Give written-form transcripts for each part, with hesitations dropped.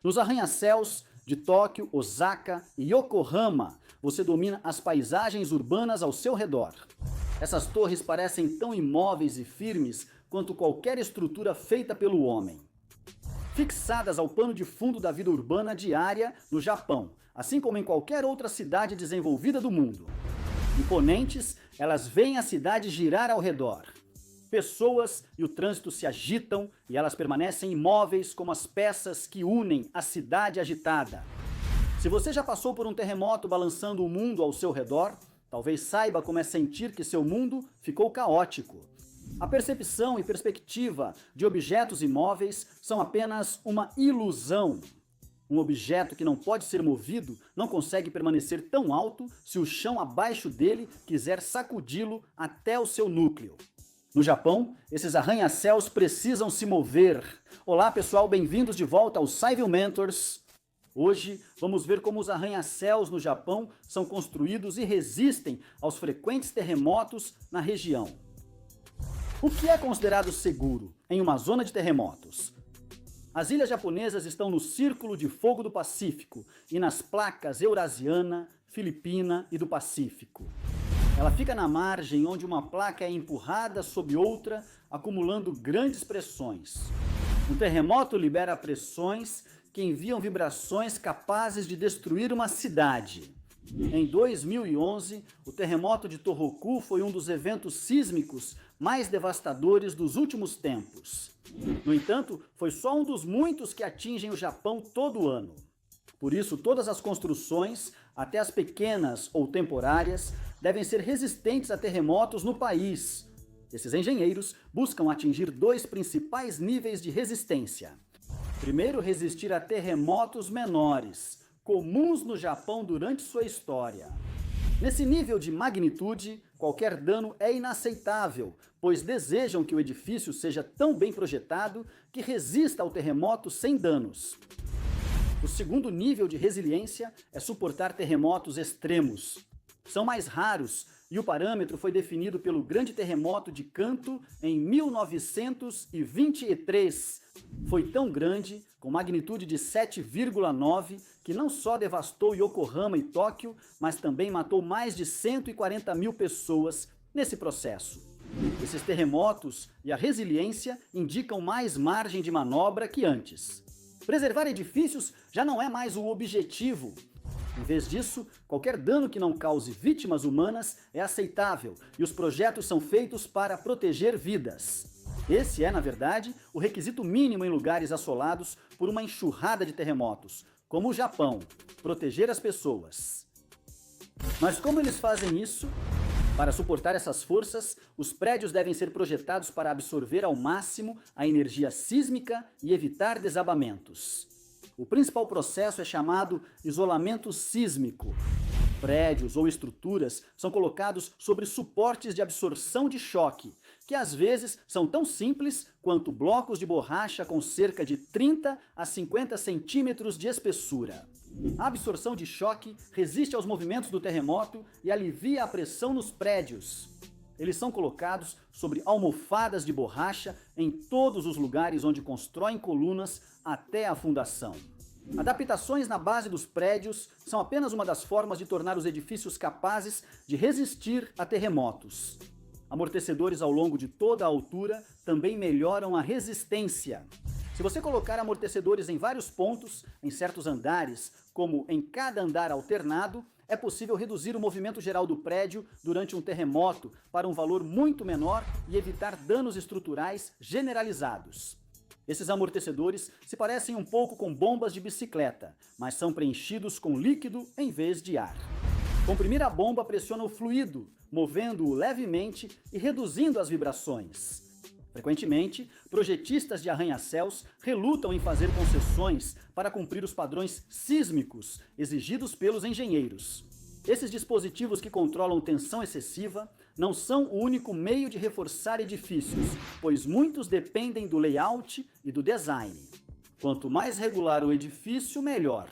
Nos arranha-céus de Tóquio, Osaka e Yokohama, você domina as paisagens urbanas ao seu redor. Essas torres parecem tão imóveis e firmes quanto qualquer estrutura feita pelo homem. Fixadas ao pano de fundo da vida urbana diária no Japão, assim como em qualquer outra cidade desenvolvida do mundo. Imponentes, elas veem a cidade girar ao redor. Pessoas e o trânsito se agitam e elas permanecem imóveis como as peças que unem a cidade agitada. Se você já passou por um terremoto balançando o mundo ao seu redor, talvez saiba como é sentir que seu mundo ficou caótico. A percepção e perspectiva de objetos imóveis são apenas uma ilusão. Um objeto que não pode ser movido não consegue permanecer tão alto se o chão abaixo dele quiser sacudi-lo até o seu núcleo. No Japão, esses arranha-céus precisam se mover. Olá pessoal, bem-vindos de volta ao Civil Mentors. Hoje vamos ver como os arranha-céus no Japão são construídos e resistem aos frequentes terremotos na região. O que é considerado seguro em uma zona de terremotos? As ilhas japonesas estão no Círculo de Fogo do Pacífico e nas placas Eurasiana, Filipina e do Pacífico. Ela fica na margem onde uma placa é empurrada sob outra, acumulando grandes pressões. Um terremoto libera pressões que enviam vibrações capazes de destruir uma cidade. Em 2011, o terremoto de Tohoku foi um dos eventos sísmicos mais devastadores dos últimos tempos. No entanto, foi só um dos muitos que atingem o Japão todo ano. Por isso, todas as construções, até as pequenas ou temporárias, devem ser resistentes a terremotos no país. Esses engenheiros buscam atingir dois principais níveis de resistência. Primeiro, resistir a terremotos menores, comuns no Japão durante sua história. Nesse nível de magnitude, qualquer dano é inaceitável, pois desejam que o edifício seja tão bem projetado que resista ao terremoto sem danos. O segundo nível de resiliência é suportar terremotos extremos. São mais raros e o parâmetro foi definido pelo Grande Terremoto de Kanto em 1923. Foi tão grande, com magnitude de 7,9, que não só devastou Yokohama e Tóquio, mas também matou mais de 140 mil pessoas nesse processo. Esses terremotos e a resiliência indicam mais margem de manobra que antes. Preservar edifícios já não é mais o objetivo. Em vez disso, qualquer dano que não cause vítimas humanas é aceitável e os projetos são feitos para proteger vidas. Esse é, na verdade, o requisito mínimo em lugares assolados por uma enxurrada de terremotos, como o Japão: proteger as pessoas. Mas como eles fazem isso? Para suportar essas forças, os prédios devem ser projetados para absorver ao máximo a energia sísmica e evitar desabamentos. O principal processo é chamado isolamento sísmico. Prédios ou estruturas são colocados sobre suportes de absorção de choque, que às vezes são tão simples quanto blocos de borracha com cerca de 30 a 50 centímetros de espessura. A absorção de choque resiste aos movimentos do terremoto e alivia a pressão nos prédios. Eles são colocados sobre almofadas de borracha em todos os lugares onde constroem colunas até a fundação. Adaptações na base dos prédios são apenas uma das formas de tornar os edifícios capazes de resistir a terremotos. Amortecedores ao longo de toda a altura também melhoram a resistência. Se você colocar amortecedores em vários pontos, em certos andares, como em cada andar alternado, é possível reduzir o movimento geral do prédio durante um terremoto para um valor muito menor e evitar danos estruturais generalizados. Esses amortecedores se parecem um pouco com bombas de bicicleta, mas são preenchidos com líquido em vez de ar. Comprimir a bomba pressiona o fluido, movendo-o levemente e reduzindo as vibrações. Frequentemente, projetistas de arranha-céus relutam em fazer concessões para cumprir os padrões sísmicos exigidos pelos engenheiros. Esses dispositivos que controlam tensão excessiva não são o único meio de reforçar edifícios, pois muitos dependem do layout e do design. Quanto mais regular o edifício, melhor.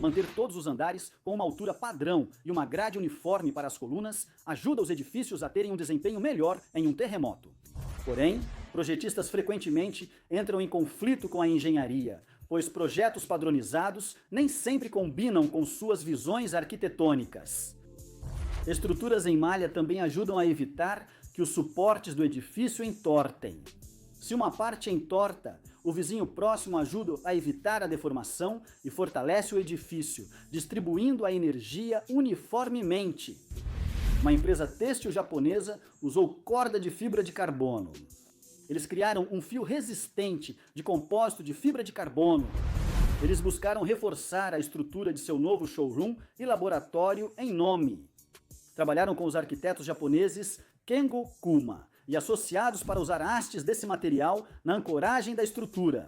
Manter todos os andares com uma altura padrão e uma grade uniforme para as colunas ajuda os edifícios a terem um desempenho melhor em um terremoto. Porém, projetistas frequentemente entram em conflito com a engenharia, pois projetos padronizados nem sempre combinam com suas visões arquitetônicas. Estruturas em malha também ajudam a evitar que os suportes do edifício entortem. Se uma parte entorta, o vizinho próximo ajuda a evitar a deformação e fortalece o edifício, distribuindo a energia uniformemente. Uma empresa têxtil japonesa usou corda de fibra de carbono. Eles criaram um fio resistente de compósito de fibra de carbono. Eles buscaram reforçar a estrutura de seu novo showroom e laboratório em Nomi. Trabalharam com os arquitetos japoneses Kengo Kuma e associados para usar hastes desse material na ancoragem da estrutura.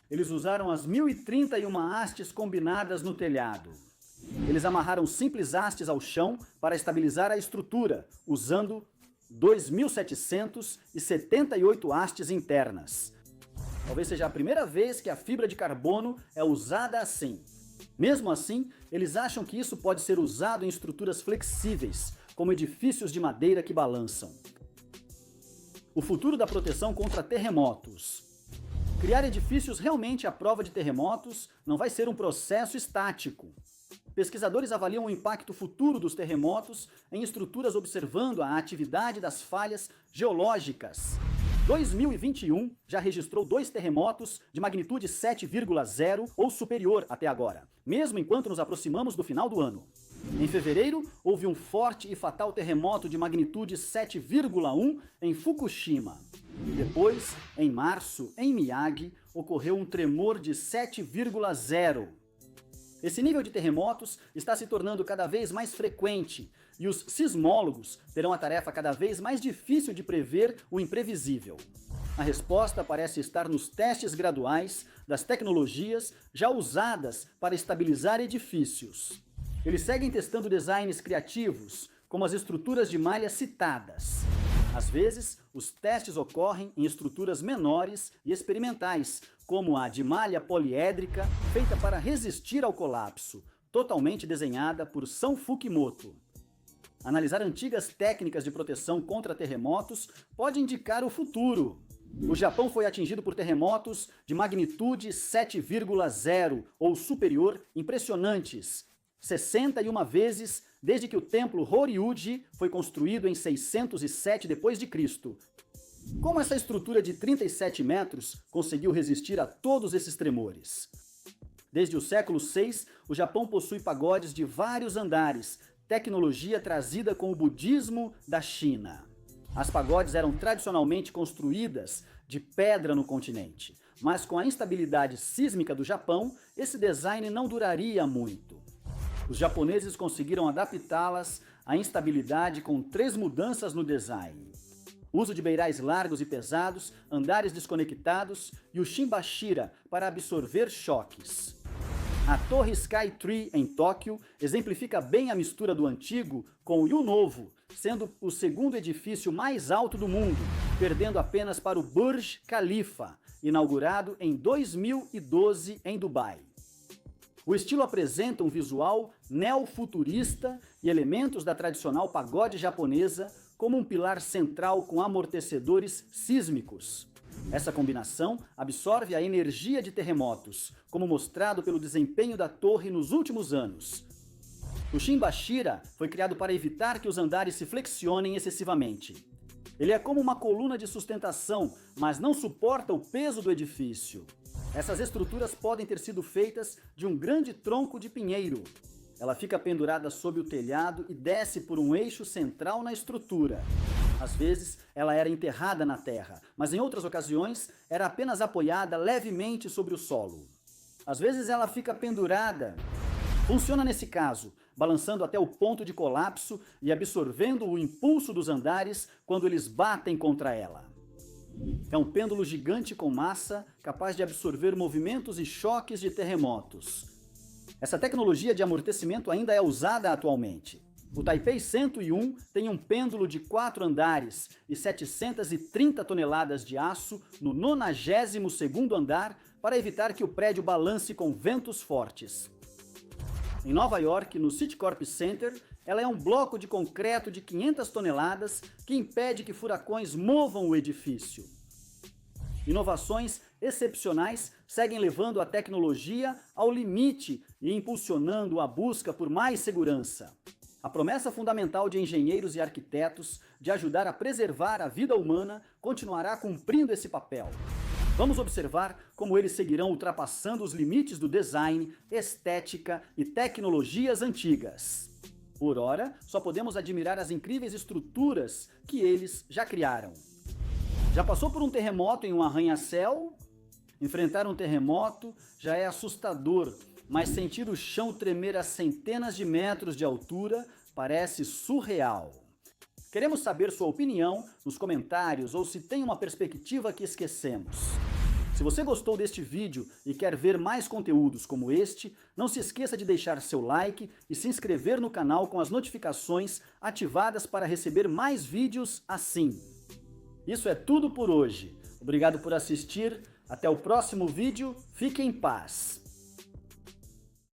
Eles usaram as 1031 hastes combinadas no telhado. Eles amarraram simples hastes ao chão para estabilizar a estrutura, usando 2.778 hastes internas. Talvez seja a primeira vez que a fibra de carbono é usada assim. Mesmo assim, eles acham que isso pode ser usado em estruturas flexíveis, como edifícios de madeira que balançam. O futuro da proteção contra terremotos. Criar edifícios realmente à prova de terremotos não vai ser um processo estático. Pesquisadores avaliam o impacto futuro dos terremotos em estruturas observando a atividade das falhas geológicas. 2021 já registrou 2 terremotos de magnitude 7,0 ou superior até agora, mesmo enquanto nos aproximamos do final do ano. Em fevereiro, houve um forte e fatal terremoto de magnitude 7,1 em Fukushima. E depois, em março, em Miyagi, ocorreu um tremor de 7,0. Esse nível de terremotos está se tornando cada vez mais frequente e os sismólogos terão a tarefa cada vez mais difícil de prever o imprevisível. A resposta parece estar nos testes graduais das tecnologias já usadas para estabilizar edifícios. Eles seguem testando designs criativos, como as estruturas de malha citadas. Às vezes, os testes ocorrem em estruturas menores e experimentais, como a de malha poliédrica, feita para resistir ao colapso, totalmente desenhada por São Fukimoto. Analisar antigas técnicas de proteção contra terremotos pode indicar o futuro. O Japão foi atingido por terremotos de magnitude 7,0 ou superior impressionantes, 61 vezes desde que o templo Horyuji foi construído em 607 d.C. Como essa estrutura de 37 metros conseguiu resistir a todos esses tremores? Desde o século VI, o Japão possui pagodes de vários andares, tecnologia trazida com o budismo da China. As pagodes eram tradicionalmente construídas de pedra no continente, mas com a instabilidade sísmica do Japão, esse design não duraria muito. Os japoneses conseguiram adaptá-las à instabilidade com 3 mudanças no design: uso de beirais largos e pesados, andares desconectados e o shimbashira para absorver choques. A Torre Sky Tree, em Tóquio, exemplifica bem a mistura do antigo com o novo, sendo o segundo edifício mais alto do mundo, perdendo apenas para o Burj Khalifa, inaugurado em 2012 em Dubai. O estilo apresenta um visual neofuturista e elementos da tradicional pagode japonesa como um pilar central com amortecedores sísmicos. Essa combinação absorve a energia de terremotos, como mostrado pelo desempenho da torre nos últimos anos. O shimbashira foi criado para evitar que os andares se flexionem excessivamente. Ele é como uma coluna de sustentação, mas não suporta o peso do edifício. Essas estruturas podem ter sido feitas de um grande tronco de pinheiro. Ela fica pendurada sob o telhado e desce por um eixo central na estrutura. Às vezes, ela era enterrada na terra, mas em outras ocasiões, era apenas apoiada levemente sobre o solo. Às vezes, ela fica pendurada. Funciona nesse caso, balançando até o ponto de colapso e absorvendo o impulso dos andares quando eles batem contra ela. É um pêndulo gigante com massa, capaz de absorver movimentos e choques de terremotos. Essa tecnologia de amortecimento ainda é usada atualmente. O Taipei 101 tem um pêndulo de 4 andares e 730 toneladas de aço no 92º andar para evitar que o prédio balance com ventos fortes. Em Nova York, no Citicorp Center, ela é um bloco de concreto de 500 toneladas que impede que furacões movam o edifício. Inovações excepcionais seguem levando a tecnologia ao limite e impulsionando a busca por mais segurança. A promessa fundamental de engenheiros e arquitetos de ajudar a preservar a vida humana continuará cumprindo esse papel. Vamos observar como eles seguirão ultrapassando os limites do design, estética e tecnologias antigas. Por ora, só podemos admirar as incríveis estruturas que eles já criaram. Já passou por um terremoto em um arranha-céu? Enfrentar um terremoto já é assustador, mas sentir o chão tremer a centenas de metros de altura parece surreal. Queremos saber sua opinião nos comentários ou se tem uma perspectiva que esquecemos. Se você gostou deste vídeo e quer ver mais conteúdos como este, não se esqueça de deixar seu like e se inscrever no canal com as notificações ativadas para receber mais vídeos assim. Isso é tudo por hoje. Obrigado por assistir. Até o próximo vídeo. Fique em paz.